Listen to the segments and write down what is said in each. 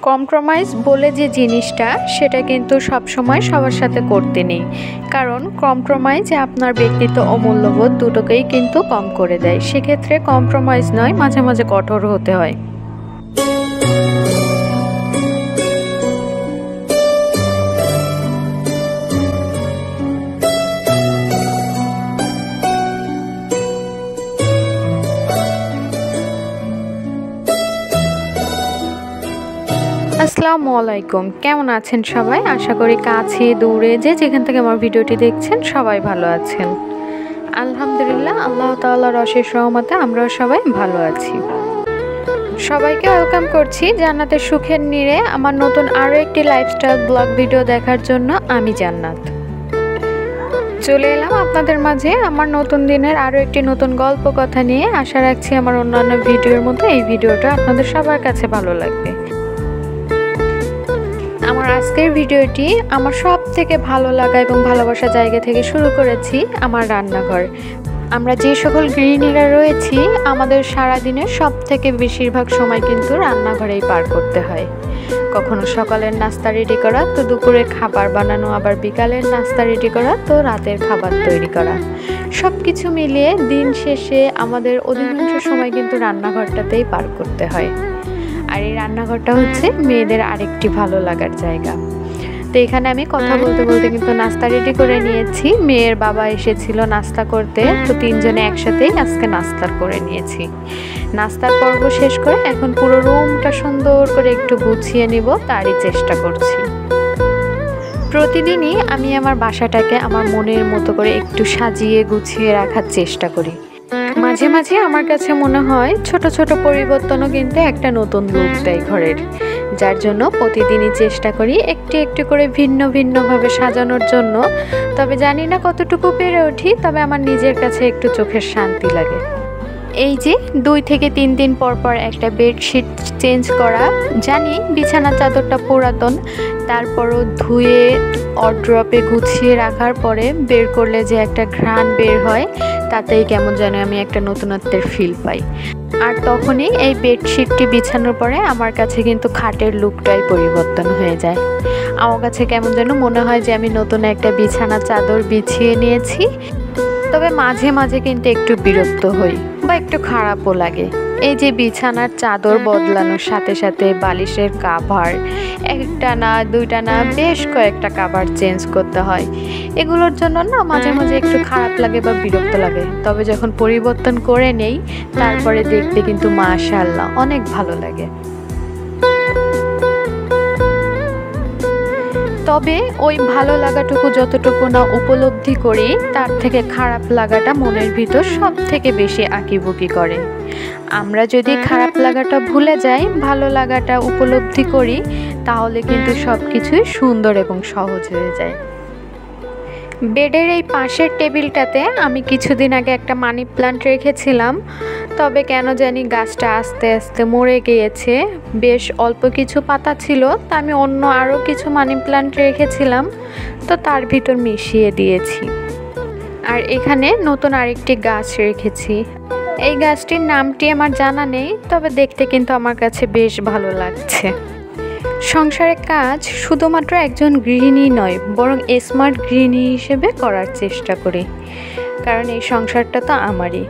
Compromise বলে যে জিনিসটা সেটা কিন্তু সবসময় সবার সাথে করতে নেই, কারণ কম্প্রোমাইজ আপনার ব্যক্তিত্ব ও মূল্যবোধ দুটোকেই কিন্তু কম করে দেয়। সেক্ষেত্রে কম্প্রোমাইজ নয়, মাঝে মাঝে কঠোর হতে হয়। আসসালামু আলাইকুম, কেমন আছেন সবাই? আশা করি কাছে দূরে যে যেখান থেকে আমার ভিডিওটি দেখছেন সবাই ভালো আছেন। আলহামদুলিল্লাহ, আল্লাহ তাআলার অশেষ রহমতে আমরাও সবাই ভালো আছি। সবাইকে ওয়েলকাম করছি জান্নাতের সুখের নীড়ে আমার নতুন আরও একটি লাইফস্টাইল ব্লগ ভিডিও দেখার জন্য। আমি জান্নাত চলে এলাম আপনাদের মাঝে আমার নতুন দিনের আরও একটি নতুন গল্প কথা নিয়ে। আশা রাখছি আমার অন্যান্য ভিডিওর মতো এই ভিডিওটা আপনাদের সবার কাছে ভালো লাগবে। আমার আজকের ভিডিওটি আমার সব থেকে ভালো লাগা এবং ভালোবাসা জায়গা থেকে শুরু করেছি, আমার রান্নাঘর। আমরা যে সকল গৃহিণীরা রয়েছি আমাদের সারাদিনের সব থেকে বেশিরভাগ সময় কিন্তু রান্নাঘরেই পার করতে হয়। কখনো সকালের নাস্তা রেডি করা, তো দুপুরে খাবার বানানো, আবার বিকালের নাস্তা রেডি করা, তো রাতের খাবার তৈরি করা, সব কিছু মিলিয়ে দিন শেষে আমাদের অধিকাংশ সময় কিন্তু রান্নাঘরটাতেই পার করতে হয়। আর এই রান্নাঘরটা হচ্ছে মেয়েদের আরেকটি ভালো লাগার জায়গা। তো এখানে আমি কথা বলতে বলতে কিন্তু নাস্তা রেডি করে নিয়েছি। মেয়ের বাবা এসেছিল নাস্তা করতে, তো তিনজনে একসাথেই আজকে নাস্তা করে নিয়েছি। নাস্তার পর্ব শেষ করে এখন পুরো রুমটা সুন্দর করে একটু গুছিয়ে নিব, তারই চেষ্টা করছি। প্রতিদিনই আমি আমার বাসাটাকে আমার মনের মতো করে একটু সাজিয়ে গুছিয়ে রাখার চেষ্টা করি। মাঝে মাঝে আমার কাছে মনে হয় ছোট ছোট পরিবর্তনও কিন্তু একটা নতুন রূপ দেয় ঘরের, যার জন্য প্রতিদিনই চেষ্টা করি একটু একটু করে ভিন্ন ভিন্নভাবে সাজানোর জন্য। তবে জানি না কতটুকু পেরে উঠি, তবে আমার নিজের কাছে একটু চোখের শান্তি লাগে। এই যে 2 থেকে 3 দিন পর পর একটা বেডশিট চেঞ্জ করা। জানি বিছানার চাদরটা পুরাতন, তারপরও ধুয়ে ওয়ারড্রপে গুছিয়ে রাখার পরে বের করলে যে একটা ঘ্রাণ বের হয়, তাতেই কেমন যেন আমি একটা নতুনত্বের ফিল পাই। আর তখনই এই বেডশিটটি বিছানোর পরে আমার কাছে কিন্তু খাটের লুকটাই পরিবর্তন হয়ে যায়। আমার কাছে কেমন যেন মনে হয় যে আমি নতুন একটা বিছানা চাদর বিছিয়ে নিয়েছি। তবে মাঝে মাঝে কিন্তু একটু বিরক্ত হই বা একটু খারাপও লাগে। এই যে বিছানার চাদর বদলানোর সাথে সাথে বালিশের কাভার, একটা না দুইটা না বেশ কয়েকটা কাভার চেঞ্জ করতে হয়। এগুলোর জন্য না মাঝে মাঝে একটু খারাপ লাগে বা বিরক্ত লাগে। তবে যখন পরিবর্তন করে নেই তারপরে দেখতে কিন্তু মাশাআল্লাহ অনেক ভালো লাগে। তবে ওই ভালো লাগাটুকু যতটুকু না উপলব্ধি করি, তার থেকে খারাপ লাগাটা মনের ভিতর সব থেকে বেশি আঁকিবুকি করে। আমরা যদি খারাপ লাগাটা ভুলে যাই, ভালো লাগাটা উপলব্ধি করি, তাহলে কিন্তু সব কিছুই সুন্দর এবং সহজ হয়ে যায়। বেডের এই পাশের টেবিলটাতে আমি কিছুদিন আগে একটা মানি প্ল্যান্ট রেখেছিলাম, তবে কেন জানি গাছটা আস্তে আস্তে মরে গিয়েছে। বেশ অল্প কিছু পাতা ছিল, তা আমি অন্য আরও কিছু মানি প্ল্যান্ট রেখেছিলাম, তো তার ভিতর মিশিয়ে দিয়েছি। আর এখানে নতুন আরেকটি গাছ রেখেছি। এই গাছটির নামটি আমার জানা নেই, তবে দেখতে কিন্তু আমার কাছে বেশ ভালো লাগছে। সংসারের কাজ শুধুমাত্র একজন গৃহিণী নয়, বরং স্মার্ট গৃহিণী হিসেবে করার চেষ্টা করি, কারণ এই সংসারটা তো আমারই।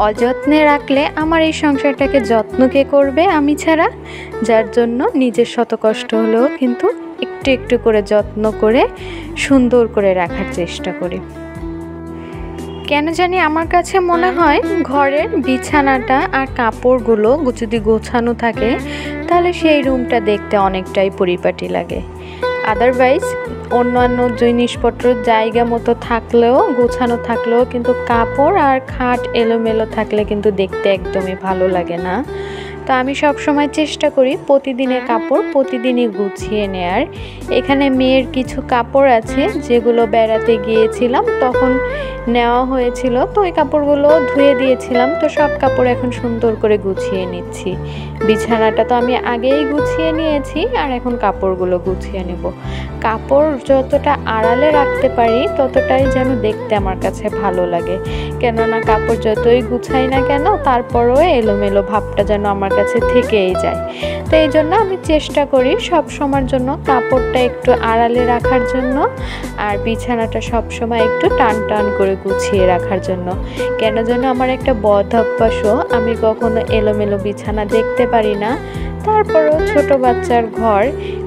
অযত্নে রাখলে আমার এই সংসারটাকে যত্ন কে করবে আমি ছাড়া? যার জন্য নিজের শত কষ্ট হলেও কিন্তু একটু একটু করে যত্ন করে সুন্দর করে রাখার চেষ্টা করি। কেন জানি আমার কাছে মনে হয় ঘরের বিছানাটা আর কাপড়গুলো যদি গোছানো থাকে, তাহলে সেই রুমটা দেখতে অনেকটাই পরিপাটি লাগে। আদারওয়াইজ অন্যান্য জিনিসপত্র জায়গা মতো থাকলেও, গোছানো থাকলেও কিন্তু কাপড় আর খাট এলোমেলো থাকলে কিন্তু দেখতে একদমই ভালো লাগে না। তো আমি সব সময় চেষ্টা করি প্রতিদিনের কাপড় প্রতিদিনই গুছিয়ে নেয়ার। এখানে মেয়ের কিছু কাপড় আছে যেগুলো বেড়াতে গিয়েছিলাম তখন নেওয়া হয়েছিল, তো ওই কাপড়গুলো ধুয়ে দিয়েছিলাম। তো সব কাপড় এখন সুন্দর করে গুছিয়ে নিচ্ছি। বিছানাটা তো আমি আগেই গুছিয়ে নিয়েছি, আর এখন কাপড়গুলো গুছিয়ে নেব। কাপড় যতটা আড়ালে রাখতে পারি ততটাই যেন দেখতে আমার কাছে ভালো লাগে, কেননা কাপড় যতই গুছাই না কেন তারপরেও এলোমেলো ভাবটা যেন আমার কাছে থেকেই যায়। তো এই জন্য আমি চেষ্টা করি সব সময়ের জন্য কাপড়টা একটু আড়ালে রাখার জন্য, আর বিছানাটা সব সময় একটু টান টান করে গুছিয়ে রাখার জন্য। কেন যেন আমার একটা বদ অভ্যাসও, আমি কখনো এলোমেলো বিছানা দেখতে পারি না। তারপরেও ছোট বাচ্চার ঘর,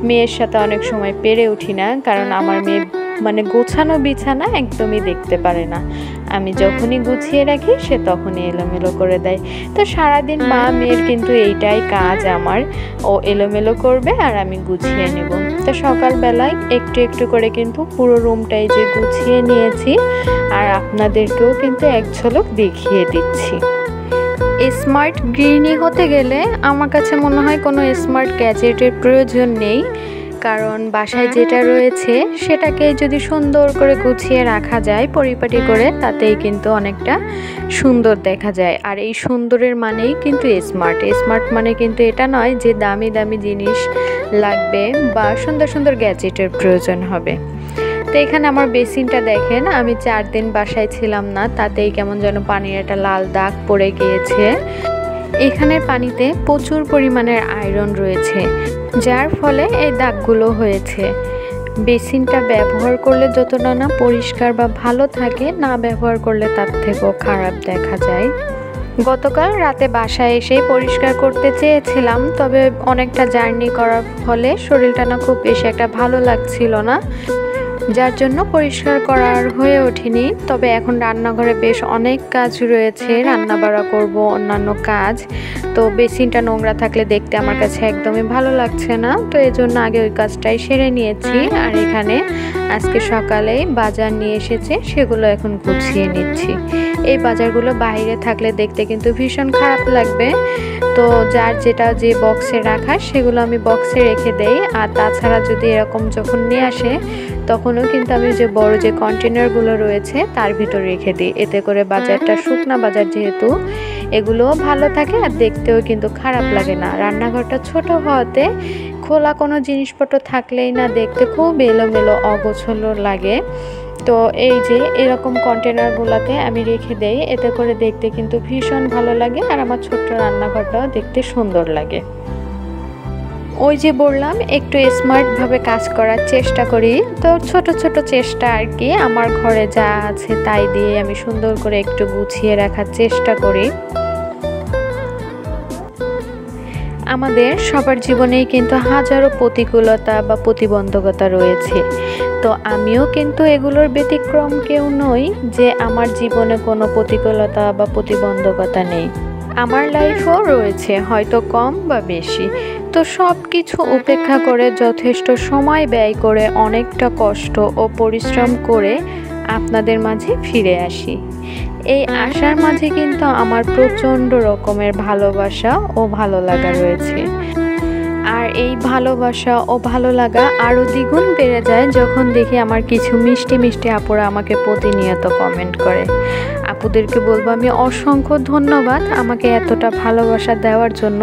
মেয়ের সাথে অনেক সময় পেরে উঠি না, কারণ আমার মেয়ে মানে গোছানো বিছানা একদমই দেখতে পারে না। আমি যখনই গুছিয়ে রাখি সে তখনই এলোমেলো করে দেয়। তো সারাদিন মা মেয়ের কিন্তু এইটাই কাজ, আমার ও এলোমেলো করবে আর আমি গুছিয়ে নেব। তো সকালবেলায় একটু একটু করে কিন্তু পুরো রুমটাই যে গুছিয়ে নিয়েছি, আর আপনাদেরকেও কিন্তু এক ঝলক দেখিয়ে দিচ্ছি। স্মার্ট গৃহিণী হতে গেলে আমার কাছে মনে হয় কোনো স্মার্ট গ্যাজেটের প্রয়োজন নেই, কারণ বাসায় যেটা রয়েছে সেটাকে যদি সুন্দর করে গুছিয়ে রাখা যায় পরিপাটি করে, তাতেই কিন্তু অনেকটা সুন্দর দেখা যায়। আর এই সুন্দরের মানেই কিন্তু স্মার্ট। স্মার্ট মানে কিন্তু এটা নয় যে দামি দামি জিনিস লাগবে বা সুন্দর সুন্দর গ্যাজেটের প্রয়োজন হবে। তো এখানে আমার বেসিনটা দেখেন, আমি 4 দিন বাসায় ছিলাম না, তাতেই কেমন যেন পানির একটা লাল দাগ পড়ে গিয়েছে। এখানের পানিতে প্রচুর পরিমাণের আয়রন রয়েছে, যার ফলে এই দাগগুলো হয়েছে। বেসিনটা ব্যবহার করলে যতটা না পরিষ্কার বা ভালো থাকে, না ব্যবহার করলে তার থেকেও খারাপ দেখা যায়। গতকাল রাতে বাসায় এসে পরিষ্কার করতে চেয়েছিলাম, তবে অনেকটা জার্নি করার ফলে শরীরটা না খুব বেশি একটা ভালো লাগছিল না, যার জন্য পরিষ্কার করার হয়ে ওঠেনি। তবে এখন রান্নাঘরে বেশ অনেক কাজ রয়েছে, রান্না বাড়া করব, অন্যান্য কাজ। তো বেসিনটা নোংরা থাকলে দেখতে আমার কাছে একদমই ভালো লাগছে না, তো এই জন্য আগে ওই কাজটাই সেরে নিয়েছি। আর এখানে আজকে সকালেই বাজার নিয়ে এসেছে, সেগুলো এখন গুছিয়ে নিচ্ছি। এই বাজারগুলো বাইরে থাকলে দেখতে কিন্তু ভীষণ খারাপ লাগবে, তো যার যেটা যে বক্সে রাখা সেগুলো আমি বক্সে রেখে দেই। আর তাছাড়া যদি এরকম যখন নিয়ে আসে তখনও কিন্তু আমি যে বড় যে কন্টেনারগুলো রয়েছে তার ভিতর রেখে দিই, এতে করে বাজারটা শুকনা বাজার যেহেতু এগুলোও ভালো থাকে আর দেখতেও কিন্তু খারাপ লাগে না। রান্নাঘরটা ছোট হওয়াতে খোলা কোনো জিনিসপত্র থাকলেই না দেখতে খুব এলোমেলো অগোছলো লাগে। তো এই যে এরকম কন্টেনারগুলোতে আমি রেখে দেই, এতে করে দেখতে কিন্তু ভীষণ ভালো লাগে আর আমার ছোট্ট রান্নাঘরটাও দেখতে সুন্দর লাগে। ওই যে বললাম একটু স্মার্টভাবে কাজ করার চেষ্টা করি, তো ছোট ছোট চেষ্টা আর কি। আমার ঘরে যা আছে তাই দিয়ে আমি সুন্দর করে একটু গুছিয়ে রাখার চেষ্টা করি। আমাদের সবার জীবনেই কিন্তু হাজারো প্রতিকূলতা বা প্রতিবন্ধকতা রয়েছে, তো আমিও কিন্তু এগুলোর ব্যতিক্রম কেউ নই যে আমার জীবনে কোনো প্রতিকূলতা বা প্রতিবন্ধকতা নেই। আমার লাইফও রয়েছে, হয়তো কম বা বেশি। তো সব কিছু উপেক্ষা করে যথেষ্ট সময় ব্যয় করে অনেকটা কষ্ট ও পরিশ্রম করে আপনাদের মাঝে ফিরে আসি। এই আশার মাঝে কিন্তু আমার প্রচণ্ড রকমের ভালোবাসা ও ভালো লাগা রয়েছে। আর এই ভালোবাসা ও ভালো লাগা আরও দ্বিগুণ বেড়ে যায় যখন দেখি আমার কিছু মিষ্টি মিষ্টি আপুরা আমাকে প্রতিনিয়ত কমেন্ট করে। আপুদেরকে বলবো আমি অসংখ্য ধন্যবাদ আমাকে এতটা ভালোবাসা দেওয়ার জন্য।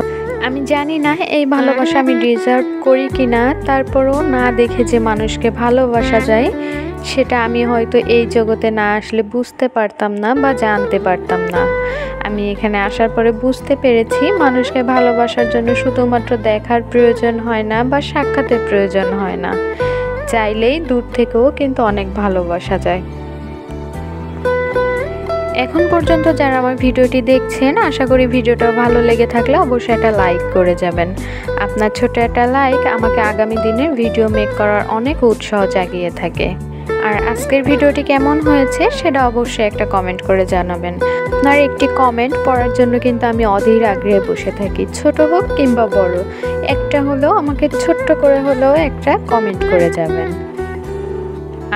আমি জানি না এই ভালোবাসা আমি ডিজার্ভ করি কি না, তারপরও না দেখে যে মানুষকে ভালোবাসা যায় সেটা আমি হয়তো এই জগতে না আসলে বুঝতে পারতাম না বা জানতে পারতাম না। আমি এখানে আসার পরে বুঝতে পেরেছি মানুষকে ভালোবাসার জন্য শুধুমাত্র দেখার প্রয়োজন হয় না বা সাক্ষাতের প্রয়োজন হয় না, চাইলেই দূর থেকেও কিন্তু অনেক ভালোবাসা যায়। এখন পর্যন্ত যারা আমার ভিডিওটি দেখছেন, আশা করি ভিডিওটা ভালো লেগে থাকলে অবশ্যই একটা লাইক করে যাবেন। আপনার ছোট একটা লাইক আমাকে আগামী দিনের ভিডিও মেক করার অনেক উৎসাহ জাগিয়ে থাকে। আর আজকের ভিডিওটি কেমন হয়েছে সেটা অবশ্যই একটা কমেন্ট করে জানাবেন। আপনার একটি কমেন্ট পড়ার জন্য কিন্তু আমি অধীর আগ্রহে বসে থাকি, ছোট হোক কিংবা বড়, একটা হলেও আমাকে ছোট্ট করে হলেও একটা কমেন্ট করে যাবেন।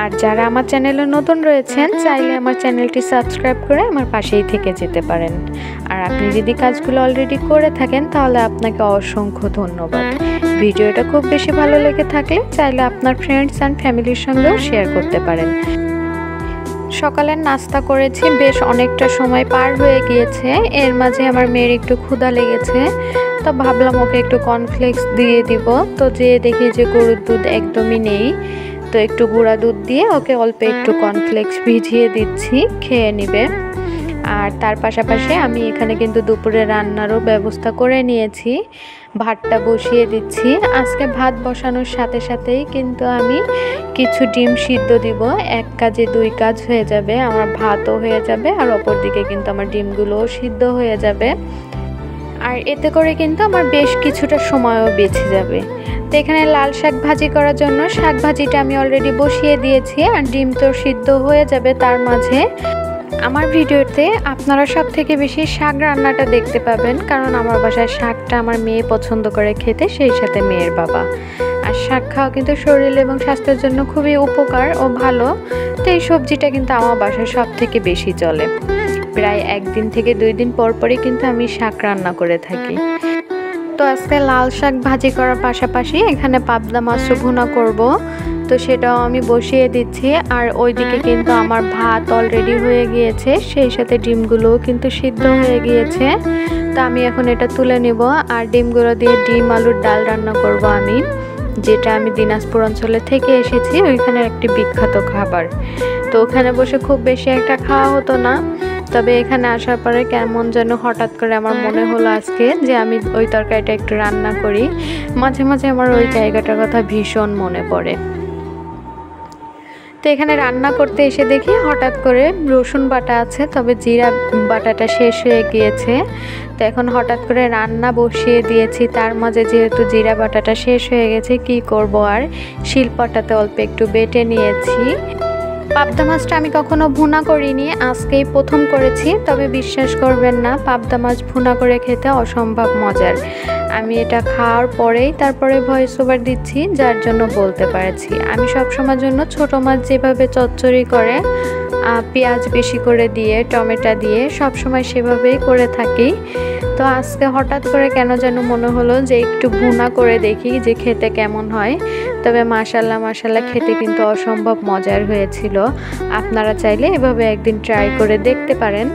আর যারা আমার চ্যানেলে নতুন রয়েছেন চাইলে আমার চ্যানেলটি সাবস্ক্রাইব করে আমার পাশেই থেকে যেতে পারেন। আর আপনি যদি কাজগুলো অলরেডি করে থাকেন তাহলে আপনাকে অসংখ্য ধন্যবাদ। ভিডিওটা খুব বেশি ভালো লেগে থাকলে চাইলে আপনার ফ্রেন্ডস অ্যান্ড ফ্যামিলির সঙ্গেও শেয়ার করতে পারেন। সকালের নাস্তা করেছি, বেশ অনেকটা সময় পার হয়ে গিয়েছে, এর মাঝে আমার মেয়ের একটু ক্ষুধা লেগেছে, তো ভাবলাম ওকে একটু কর্নফ্লেক্স দিয়ে দিব। তো যেয়ে দেখি যে গরুর দুধ একদমই নেই, তো একটু গুঁড়া দুধ দিয়ে ওকে অল্প একটু কর্নফ্লেক্স ভিজিয়ে দিচ্ছি, খেয়ে নেবে। আর তার পাশাপাশি আমি এখানে কিন্তু দুপুরে রান্নারও ব্যবস্থা করে নিয়েছি। ভাতটা বসিয়ে দিচ্ছি। আজকে ভাত বসানোর সাথে সাথেই কিন্তু আমি কিছু ডিম সিদ্ধ দিব। এক কাজে দুই কাজ হয়ে যাবে, আমার ভাতও হয়ে যাবে আর অপর দিকে কিন্তু আমার ডিমগুলোও সিদ্ধ হয়ে যাবে। আর এতে করে কিন্তু আমার বেশ কিছুটা সময়ও বেঁচে যাবে। তো এখানে লাল শাক ভাজি করার জন্য শাক ভাজিটা আমি অলরেডি বসিয়ে দিয়েছি, আর ডিম তো সিদ্ধ হয়ে যাবে তার মাঝে। আমার ভিডিওতে আপনারা সব থেকে বেশি শাক রান্নাটা দেখতে পাবেন, কারণ আমার বাসায় শাকটা আমার মেয়ে পছন্দ করে খেতে, সেই সাথে মেয়ের বাবা। আর শাক খাওয়া কিন্তু শরীর এবং স্বাস্থ্যের জন্য খুবই উপকার ও ভালো। তো এই সবজিটা কিন্তু আমার বাসায় সব থেকে বেশি চলে। প্রায় 1 দিন থেকে 2 দিন পর পরই কিন্তু আমি শাক রান্না করে থাকি। তো আজকে লাল শাক ভাজি করার পাশাপাশি এখানে পাবদা মাছও ভুনা করব, তো সেটাও আমি বসিয়ে দিচ্ছি। আর ওইদিকে কিন্তু আমার ভাত অলরেডি হয়ে গিয়েছে, সেই সাথে ডিমগুলোও কিন্তু সিদ্ধ হয়ে গিয়েছে। তো আমি এখন এটা তুলে নেব। আর ডিমগুলো দিয়ে ডিম আলুর ডাল রান্না করব আমি, যেটা আমি দিনাজপুর অঞ্চলে থেকে এসেছি, ওইখানে একটি বিখ্যাত খাবার। তো ওখানে বসে খুব বেশি একটা খাওয়া হতো না, তবে এখানে আসার পরে কেমন যেন হঠাৎ করে আমার মনে হলো আজকে যে আমি ওই তরকারিটা একটু রান্না করি। মাঝে মাঝে আমার ওই জায়গাটার কথা ভীষণ মনে পড়ে। তো এখানে রান্না করতে এসে দেখি হঠাৎ করে রসুন বাটা আছে, তবে জিরা বাটাটা শেষ হয়ে গিয়েছে। তো এখন হঠাৎ করে রান্না বসিয়ে দিয়েছি, তার মাঝে যেহেতু জিরা বাটাটা শেষ হয়ে গেছে কি করব, আর শিলপাটাতে অল্প একটু বেটে নিয়েছি। পাবদা মাছটা আমি কখনো ভুনা করিনি, আজকেই প্রথম করেছি। তবে বিশ্বাস করবেন না, পাবদা মাছ ভুনা করে খেতে অসম্ভব মজার। আমি এটা খাওয়ার পরেই তারপরে ভয়েস ওভার দিচ্ছি, যার জন্য বলতে পারছি। আমি সবসময়ের জন্য ছোট মাছ যেভাবে চচ্চড়ি করে পেঁয়াজ বেশি করে দিয়ে টমেটো দিয়ে সবসময় সেভাবেই করে থাকি। তো আজকে হঠাৎ করে কেন যেন মনে হলো যে একটু ভুনা করে দেখি যে খেতে কেমন হয়। তবে মাশাল্লাহ খেতে কিন্তু অসম্ভব মজার হয়েছিল। আপনারা চাইলে এভাবে একদিন ট্রাই করে দেখতে পারেন।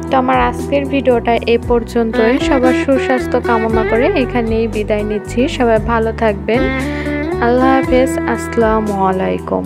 তো আমার আজকের ভিডিওটা এই পর্যন্তই। সবার সুস্বাস্থ্য কামনা করে এখানেই বিদায় নিচ্ছি। সবাই ভালো থাকবেন। আল্লাহ হাফেজ। আসসালামু আলাইকুম।